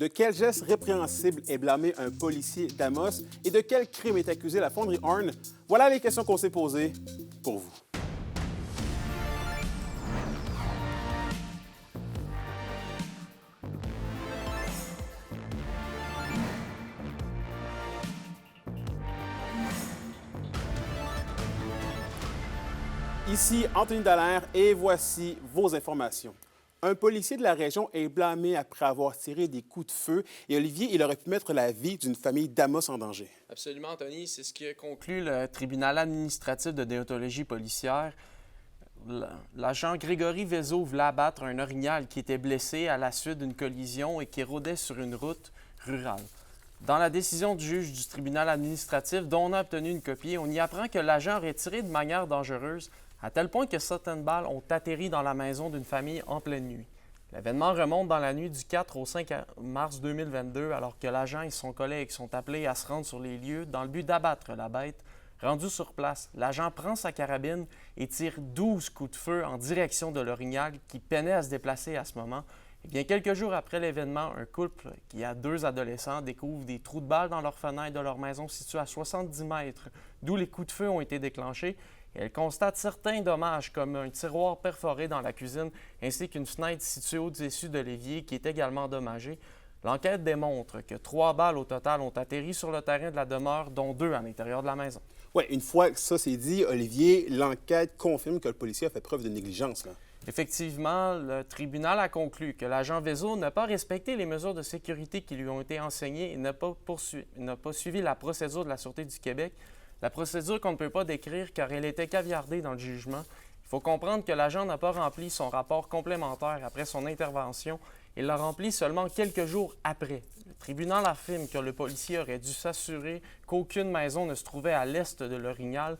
De quel geste répréhensible est blâmé un policier d'Amos et de quel crime est accusé la fonderie Horn? Voilà les questions qu'on s'est posées pour vous. Ici Anthony Dallaire et voici vos informations. Un policier de la région est blâmé après avoir tiré des coups de feu et Olivier, il aurait pu mettre la vie d'une famille d'Amos en danger. Absolument, Anthony. C'est ce qui a conclu le tribunal administratif de déontologie policière. L'agent Grégory Vézo voulait abattre un orignal qui était blessé à la suite d'une collision et qui rôdait sur une route rurale. Dans la décision du juge du tribunal administratif, dont on a obtenu une copie, on y apprend que l'agent aurait tiré de manière dangereuse, à tel point que certaines balles ont atterri dans la maison d'une famille en pleine nuit. L'événement remonte dans la nuit du 4 au 5 mars 2022, alors que l'agent et son collègue sont appelés à se rendre sur les lieux dans le but d'abattre la bête. Rendu sur place, l'agent prend sa carabine et tire 12 coups de feu en direction de l'orignal qui peinait à se déplacer à ce moment. Eh bien, quelques jours après l'événement, un couple qui a 2 adolescents découvre des trous de balles dans leur fenêtre de leur maison située à 70 mètres, d'où les coups de feu ont été déclenchés. Et elle constate certains dommages comme un tiroir perforé dans la cuisine ainsi qu'une fenêtre située au-dessus de l'évier qui est également endommagée. L'enquête démontre que 3 balles au total ont atterri sur le terrain de la demeure, dont 2 à l'intérieur de la maison. Oui, une fois que ça c'est dit, Olivier, l'enquête confirme que le policier a fait preuve de négligence, là. Effectivement, le tribunal a conclu que l'agent Vézo n'a pas respecté les mesures de sécurité qui lui ont été enseignées et n'a pas suivi la procédure de la Sûreté du Québec. La procédure qu'on ne peut pas décrire car elle était caviardée dans le jugement. Il faut comprendre que l'agent n'a pas rempli son rapport complémentaire après son intervention. Il l'a rempli seulement quelques jours après. Le tribunal affirme que le policier aurait dû s'assurer qu'aucune maison ne se trouvait à l'est de l'orignal,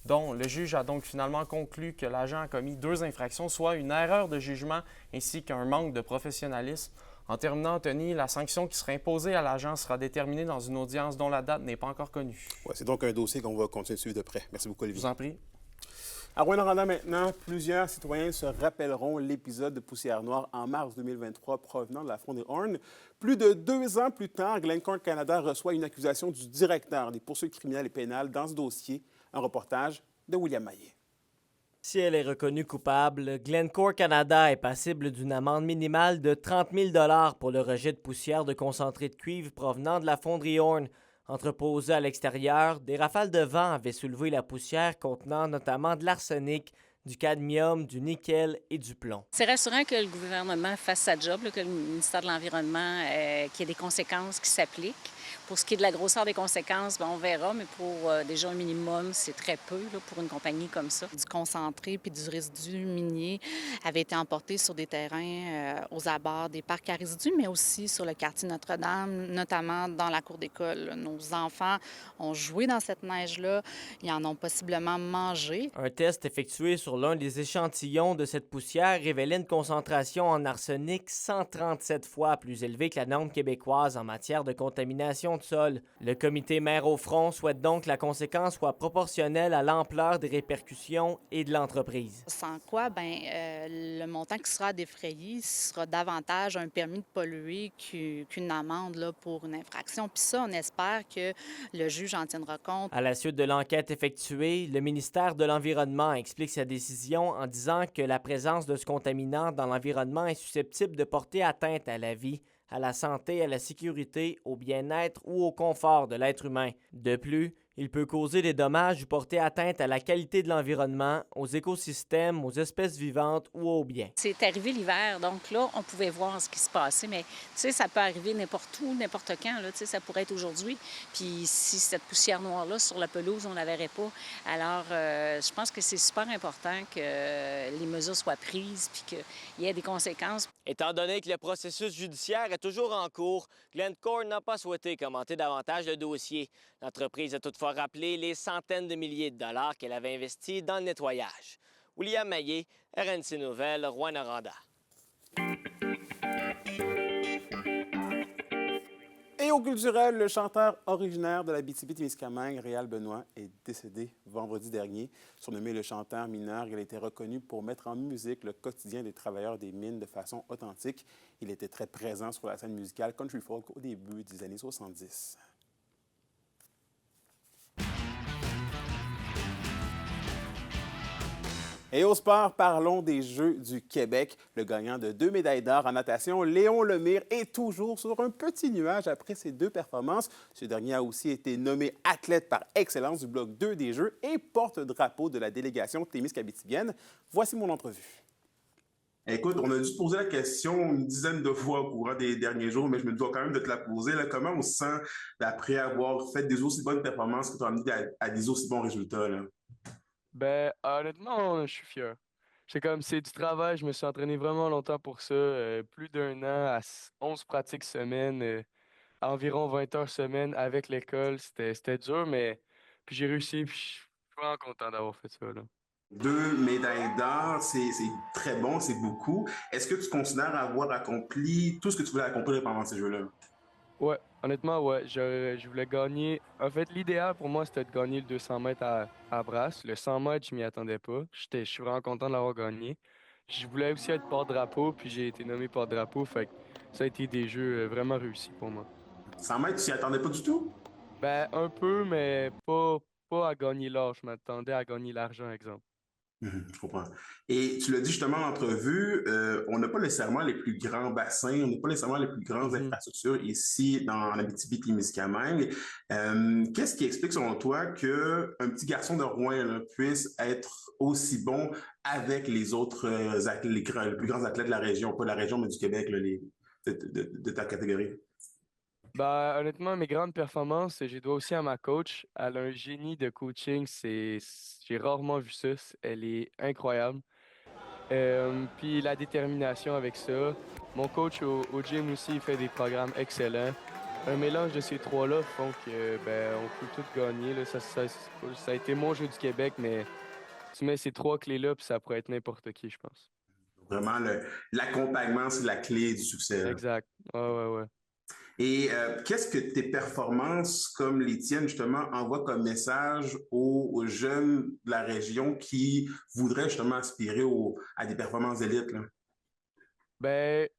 dont le juge a donc finalement conclu que l'agent a commis 2 infractions, soit une erreur de jugement ainsi qu'un manque de professionnalisme. En terminant, Anthony, la sanction qui sera imposée à l'agent sera déterminée dans une audience dont la date n'est pas encore connue. Ouais, c'est donc un dossier qu'on va continuer de suivre de près. Merci beaucoup, Olivier. Je vous en prie. À Rouyn-Noranda maintenant, plusieurs citoyens se rappelleront l'épisode de Poussière Noire en mars 2023 provenant de la fonderie Horn. Plus de 2 ans plus tard, Glencore Canada reçoit une accusation du directeur des poursuites criminelles et pénales dans ce dossier. Un reportage de William Maillet. Si elle est reconnue coupable, Glencore Canada est passible d'une amende minimale de 30 000 $ pour le rejet de poussière de concentré de cuivre provenant de la fonderie Horn. Entreposée à l'extérieur, des rafales de vent avaient soulevé la poussière contenant notamment de l'arsenic, du cadmium, du nickel et du plomb. C'est rassurant que le gouvernement fasse sa job, là, que le ministère de l'Environnement, qu'il y ait des conséquences qui s'appliquent. Pour ce qui est de la grosseur des conséquences, bien, on verra, mais pour déjà un minimum, c'est très peu là, pour une compagnie comme ça. Du concentré puis du résidu minier avait été emporté sur des terrains aux abords des parcs à résidus, mais aussi sur le quartier Notre-Dame, notamment dans la cour d'école. Nos enfants ont joué dans cette neige-là, ils en ont possiblement mangé. Un test effectué sur l'un des échantillons de cette poussière révélait une concentration en arsenic 137 fois plus élevée que la norme québécoise en matière de contamination de sol. Le comité Mères au front souhaite donc que la conséquence soit proportionnelle à l'ampleur des répercussions et de l'entreprise. Sans quoi, le montant qui sera défrayé sera davantage un permis de polluer qu'une amende là, pour une infraction. Puis ça, on espère que le juge en tiendra compte. À la suite de l'enquête effectuée, le ministère de l'Environnement explique sa décision en disant que la présence de ce contaminant dans l'environnement est susceptible de porter atteinte à la vie, à la santé, à la sécurité, au bien-être ou au confort de l'être humain. De plus, il peut causer des dommages ou porter atteinte à la qualité de l'environnement, aux écosystèmes, aux espèces vivantes ou aux biens. C'est arrivé l'hiver, donc là, on pouvait voir ce qui se passait, mais tu sais, ça peut arriver n'importe où, n'importe quand, là, tu sais, ça pourrait être aujourd'hui. Puis si cette poussière noire-là, sur la pelouse, on ne la verrait pas. Alors, je pense que c'est super important que les mesures soient prises puis qu'il y ait des conséquences. Étant donné que le processus judiciaire est toujours en cours, Glencore n'a pas souhaité commenter davantage le dossier. L'entreprise a toutefois rappelé les centaines de milliers de dollars qu'elle avait investis dans le nettoyage. William Maillet, RNC Nouvelles, Rouyn-Noranda. Et au culturel, le chanteur originaire de la Abitibi-Témiscamingue, Réal Benoit, est décédé vendredi dernier. Surnommé le chanteur mineur, il a été reconnu pour mettre en musique le quotidien des travailleurs des mines de façon authentique. Il était très présent sur la scène musicale country folk au début des années 70. Et au sport, parlons des Jeux du Québec. Le gagnant de 2 médailles d'or en natation, Léon Lemire, est toujours sur un petit nuage après ses 2 performances. Ce dernier a aussi été nommé athlète par excellence du bloc 2 des Jeux et porte-drapeau de la délégation témiscabitibienne. Voici mon entrevue. Écoute, on a dû te poser la question une dizaine de fois au courant des derniers jours, mais je me dois quand même de te la poser. Là, comment on se sent après avoir fait des aussi bonnes performances que tu as amené à des aussi bons résultats? Là? Ben, honnêtement, je suis fier. C'est du travail, je me suis entraîné vraiment longtemps pour ça, plus d'1 an, 11 pratiques semaine, à environ 20 heures semaine avec l'école. C'était dur, mais puis j'ai réussi, puis je suis vraiment content d'avoir fait ça, là. 2 médailles d'or, c'est très bon, c'est beaucoup. Est-ce que tu considères avoir accompli tout ce que tu voulais accomplir pendant ces Jeux-là? Ouais, honnêtement, ouais, je voulais gagner. En fait, l'idéal pour moi, c'était de gagner le 200 mètres à Brasse. Le 100 mètres, je m'y attendais pas. Je suis vraiment content de l'avoir gagné. Je voulais aussi être porte-drapeau, puis j'ai été nommé porte-drapeau. Fait que ça a été des jeux vraiment réussis pour moi. 100 mètres, tu t'y attendais pas du tout? Ben, un peu, mais pas à gagner l'or. Je m'attendais à gagner l'argent, exemple. Je comprends. Et tu l'as dit justement en entrevue, on n'a pas nécessairement les plus grands bassins, on n'a pas nécessairement les plus grandes Mhm. infrastructures ici dans Abitibi-Témiscamingue. Qu'est-ce qui explique selon toi qu'un petit garçon de Rouen là, puisse être aussi bon avec les autres athlètes, les plus grands athlètes de la région, pas de la région, mais du Québec, là, de ta catégorie? Ben, honnêtement, mes grandes performances, je les dois aussi à ma coach. Elle a un génie de coaching. J'ai rarement vu ça. Elle est incroyable. Puis la détermination avec ça. Mon coach au gym aussi, il fait des programmes excellents. Un mélange de ces trois-là font que ben, on peut tout gagner. Là. Ça a été mon jeu du Québec, mais tu mets ces 3 clés-là, puis ça pourrait être n'importe qui, je pense. Vraiment, l'accompagnement, c'est la clé du succès. Là. Exact. Ouais. Et qu'est-ce que tes performances comme les tiennes, justement, envoient comme message aux jeunes de la région qui voudraient justement aspirer à des performances d'élite? Là? Ben,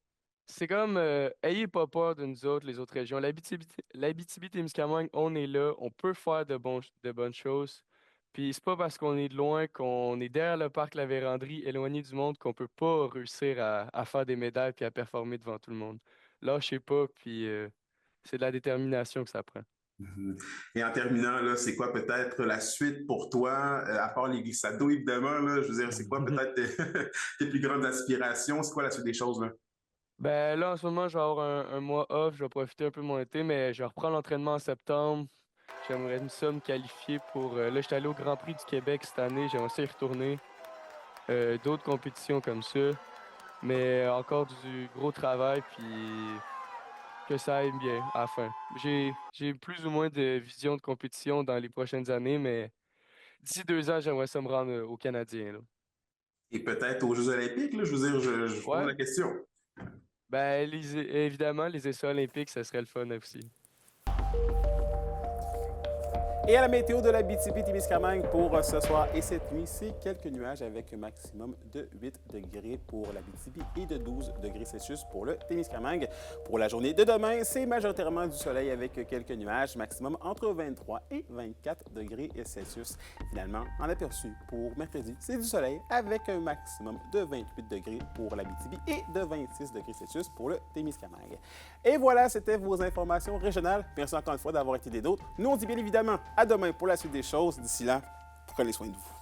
c'est comme, ayez pas peur de nous autres, les autres régions. L'Abitibi-Témiscamingue, on est là, on peut faire de bonnes choses. Puis c'est pas parce qu'on est de loin, qu'on est derrière le parc La Vérandrie, éloigné du monde, qu'on peut pas réussir à faire des médailles puis à performer devant tout le monde. Lâchez pas, puis c'est de la détermination que ça prend. Mhm. Et en terminant, là, c'est quoi peut-être la suite pour toi, à part les glissados, évidemment, là, je veux dire, c'est quoi peut-être tes plus grandes aspirations? C'est quoi la suite des choses, là? Ben là, en ce moment, je vais avoir un mois off, je vais profiter un peu de mon été, mais je vais reprendre l'entraînement en septembre. J'aimerais ça me qualifier pour... là, je suis allé au Grand Prix du Québec cette année, j'aimerais ça y retourner. D'autres compétitions comme ça, mais encore du gros travail, puis que ça aille bien à la fin. J'ai plus ou moins de vision de compétition dans les prochaines années, mais d'ici 2 ans, j'aimerais ça me rendre au Canadien, là. Et peut-être aux Jeux olympiques, là, je veux dire, je pose Ouais, la question. ben évidemment, les essais olympiques, ça serait le fun aussi. Et à la météo de la Abitibi-Témiscamingue pour ce soir et cette nuit, c'est quelques nuages avec un maximum de 8 degrés pour l'Abitibi et de 12 degrés Celsius pour le Témiscamingue. Pour la journée de demain, c'est majoritairement du soleil avec quelques nuages, maximum entre 23 et 24 degrés Celsius. Finalement, en aperçu pour mercredi, c'est du soleil avec un maximum de 28 degrés pour l'Abitibi et de 26 degrés Celsius pour le Témiscamingue. Et voilà, c'était vos informations régionales. Merci encore une fois d'avoir été des nôtres. Nous, on dit bien évidemment à demain pour la suite des choses. D'ici là, prenez soin de vous.